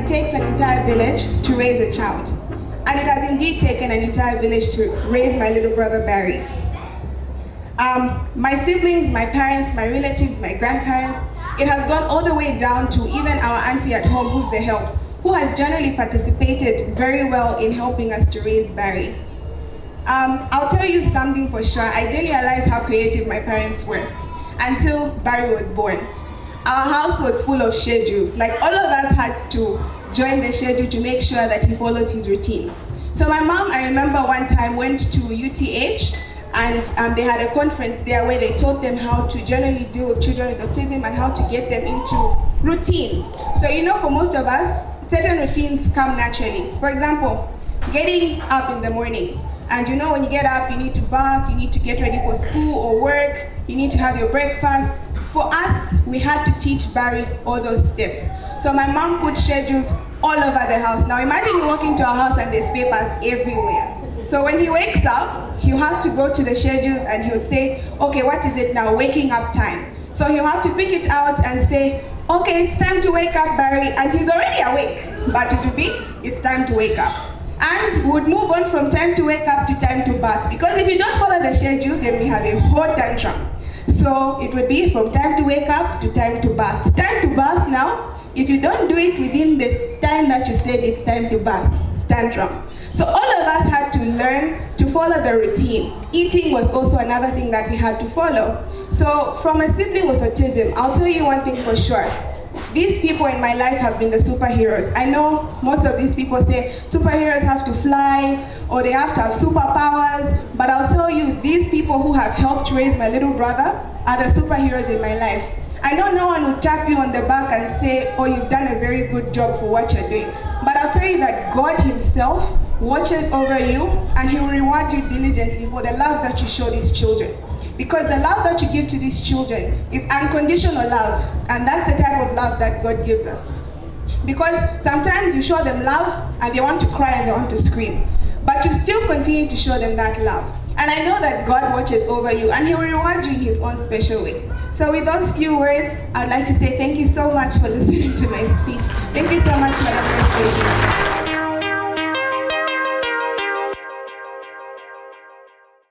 it takes an entire village to raise a child. And it has indeed taken an entire village to raise my little brother Barry. My siblings, my parents, my relatives, my grandparents, it has gone all the way down to even our auntie at home, who's the help, who has generally participated very well in helping us to raise Barry. I'll tell you something for sure, I didn't realize how creative my parents were until Barry was born. Our house was full of schedules. Like, all of us had to join the schedule to make sure that he follows his routines. So my mom, I remember one time, went to UTH, and they had a conference there where they taught them how to generally deal with children with autism and how to get them into routines. So you know, for most of us, certain routines come naturally. For example, getting up in the morning. And you know, when you get up, you need to bath, you need to get ready for school or work, you need to have your breakfast. For us, we had to teach Barry all those steps. So my mom put schedules all over the house. Now imagine you walk into our house and there's papers everywhere. So when he wakes up, he'll have to go to the schedules and he'll say, okay, what is it now? Waking up time. So he'll have to pick it out and say, okay, it's time to wake up, Barry. And he's already awake, but it will be, it's time to wake up. And we would move on from time to wake up to time to bath. Because if you don't follow the schedule, then we have a whole tantrum. So it would be from time to wake up to time to bath. Time to bath now, if you don't do it within this time that you said it's time to bath, tantrum. So all of us had to learn to follow the routine. Eating was also another thing that we had to follow. So from a sibling with autism, I'll tell you one thing for sure. These people in my life have been the superheroes. I know most of these people say superheroes have to fly or they have to have superpowers, but I'll tell you, these people who have helped raise my little brother are the superheroes in my life. I know no one will tap you on the back and say, oh, you've done a very good job for what you're doing. But I'll tell you that God himself watches over you and he will reward you diligently for the love that you show these children. Because the love that you give to these children is unconditional love, and that's the type of love that God gives us. Because sometimes you show them love and they want to cry and they want to scream, but you still continue to show them that love. And I know that God watches over you and he will reward you in his own special way. So with those few words, I'd like to say thank you so much for listening to my speech. Thank you so much, Madam President.